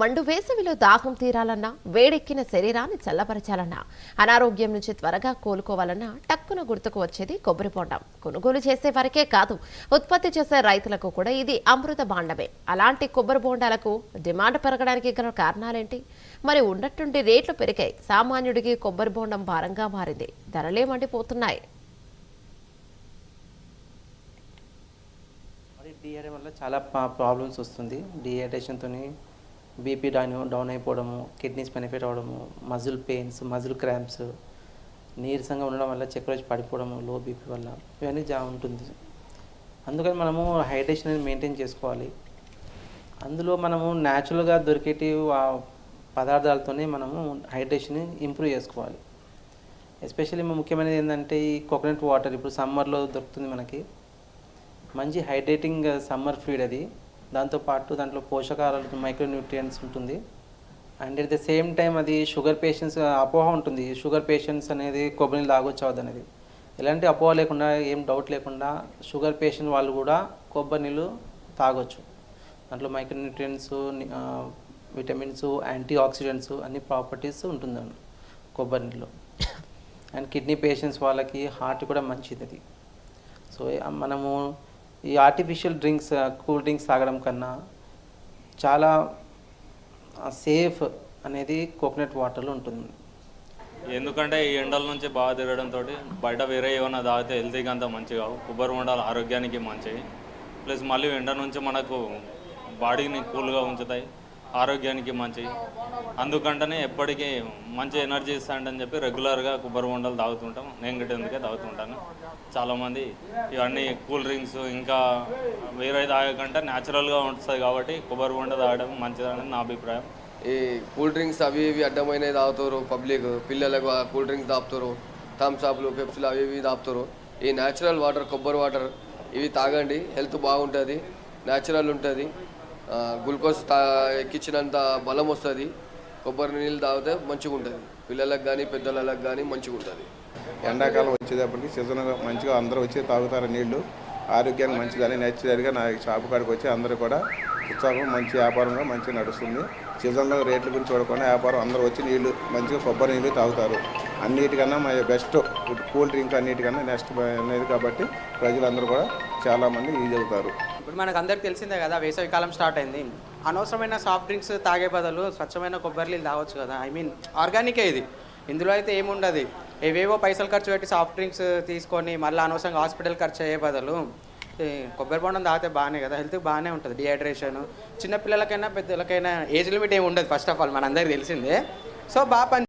మండు వేసవిలో దాహం తీరాలన్నా, వేడెక్కిన శరీరాన్ని చల్లపరచాలన్నా, అనారోగ్యం నుంచి త్వరగా కోలుకోవాలన్నా టక్కున గుర్తుకు వచ్చేది కొబ్బరి బొండం. కొనుగోలు చేసే వారికే కాదు, ఉత్పత్తి చేసే రైతులకు కూడా ఇది అమృత భాండమే. అలాంటి కొబ్బరి బొండాలకు డిమాండ్ పెరగడానికి గల కారణాలేంటి? మరి ఉన్నట్టుండి రేట్లు పెరిగాయి. సామాన్యుడికి కొబ్బరి బొండం భారంగా మారింది. ధరలే మండిపోతున్నాయి. డీహైడ్రేషన్ వల్ల చాలా ప్రాబ్లమ్స్ వస్తుంది. డీహైడ్రేషన్తో బీపీ డౌన్ అయిపోవడము, కిడ్నీస్ బెనిఫిట్ అవ్వడము, మజిల్ పెయిన్స్, మజిల్ క్రాంప్స్, నీరసంగా ఉండడం వల్ల చక్కెర వచ్చి పడిపోవడము, లో బీపీ వల్ల ఇవన్నీ ఉంటుంది. అందుకని మనము హైడ్రేషన్ అనేది మెయింటైన్ చేసుకోవాలి. అందులో మనము న్యాచురల్గా దొరికేటి పదార్థాలతోనే మనము హైడ్రేషన్ ఇంప్రూవ్ చేసుకోవాలి. ఎస్పెషల్లీ ముఖ్యమైనది ఏంటంటే ఈ కోకోనట్ వాటర్ ఇప్పుడు సమ్మర్లో దొరుకుతుంది మనకి. మంచి హైడ్రేటింగ్ సమ్మర్ ఫ్లూయిడ్ అది. దాంతోపాటు దాంట్లో పోషకాలు, మైక్రోన్యూట్రియంట్స్ ఉంటుంది. And at the same time అది షుగర్ పేషెంట్స్ అపోహ ఉంటుంది, షుగర్ పేషెంట్స్ అనేది కొబ్బరి నీళ్ళు తాగొచ్చు అనేది. ఎలాంటి అపోహ లేకుండా, ఏం డౌట్ లేకుండా షుగర్ పేషెంట్ వాళ్ళు కూడా కొబ్బరి నీళ్ళు తాగొచ్చు. దాంట్లో మైక్రోన్యూట్రియంట్స్, విటమిన్స్, యాంటీ ఆక్సిడెంట్స్ అన్ని ప్రాపర్టీస్ ఉంటుందండి కొబ్బరి నీళ్ళు. అండ్ కిడ్నీ పేషెంట్స్ వాళ్ళకి హార్ట్ కూడా మంచిది అది. సో మనము ఈ ఆర్టిఫిషియల్ డ్రింక్స్, కూల్ డ్రింక్స్ తాగడం కన్నా చాలా సేఫ్ అనేది కోకోనట్ వాటర్లో ఉంటుంది. ఎందుకంటే ఈ ఎండల నుంచి బాగా తిరగడంతో బయట వేరే ఏమైనా తాగితే హెల్తీగా అంతా మంచిగా, కొబ్బరి బొండాలు ఆరోగ్యానికి మంచివి. ప్లస్ మళ్ళీ ఎండ నుంచి మనకు బాడీని కూల్గా ఉంచుతాయి, ఆరోగ్యానికి మంచివి. అందుకంటేనే ఎప్పటికీ మంచి ఎనర్జీ ఇస్తాడని చెప్పి రెగ్యులర్గా కొబ్బరి బొండాలు తాగుతుంటాం. నేను గిట్ట ఎందుకే తాగుతుంటాను. చాలామంది ఇవన్నీ కూల్ డ్రింక్స్ ఇంకా వేరే తాగకంటే న్యాచురల్గా ఉంటుంది కాబట్టి కొబ్బరి బొండ తాగడం మంచిదని నా అభిప్రాయం. ఈ కూల్ డ్రింక్స్ అవి ఇవి అడ్డమైనవి తాగుతారు పబ్లిక్. పిల్లలకు కూల్ డ్రింక్స్ తాపుతారు, థమ్స్ అప్లు, పెప్సీలు అవి ఇవి తాపుతారు. ఈ న్యాచురల్ వాటర్, కొబ్బరి వాటర్ ఇవి తాగండి. హెల్త్ బాగుంటుంది, న్యాచురల్ ఉంటుంది. గ్లూకోజ్ ఎక్కించినంత బలం వస్తుంది. కొబ్బరి నీళ్ళు తాగితే మంచిగా ఉంటుంది. పిల్లలకు కానీ పెద్దలకు కానీ మంచిగా ఉంటుంది. ఎండాకాలం వచ్చేటప్పటికి సీజన్గా మంచిగా అందరూ వచ్చి తాగుతారు నీళ్లు. ఆరోగ్యానికి మంచిదని నేచురల్గా నా షాపు కాడికి వచ్చి అందరూ కూడా ఉత్సాహం, మంచి వ్యాపారంగా మంచిగా నడుస్తుంది. సీజన్లో రేట్ల గురించి చూడకుండా వ్యాపారం అందరూ వచ్చి నీళ్లు మంచిగా కొబ్బరి నీళ్ళు తాగుతారు. అన్నిటికన్నా బెస్ట్ కూల్ డ్రింక్ అన్నిటికన్నా నెక్స్ట్ అనేది కాబట్టి ప్రజలందరూ కూడా చాలామంది యూజ్ అవుతారు. ఇప్పుడు మనకు అందరికి తెలిసిందే కదా, వేసవికాలం స్టార్ట్ అయింది. అనవసరమైన సాఫ్ట్ డ్రింక్స్ తాగే బదులు స్వచ్ఛమైన కొబ్బరి నీళ్ళు తాగొచ్చు కదా. ఐ మీన్ ఆర్గానికే ఇది. ఇందులో అయితే ఏముండదు. ఏవేవో పైసలు ఖర్చు పెట్టి సాఫ్ట్ డ్రింక్స్ తీసుకొని మళ్ళీ అనవసరంగా హాస్పిటల్ ఖర్చు అయ్యే బదులు కొబ్బరి బొండం తాగితే బాగానే కదా, హెల్త్కి బాగానే ఉంటుంది. డిహైడ్రేషన్ చిన్నపిల్లలకైనా పెద్దలకైనా ఏజ్ లిమిట్ ఏమి ఉండదు. ఫస్ట్ ఆఫ్ ఆల్ మనందరికీ తెలిసిందే. సో బాగా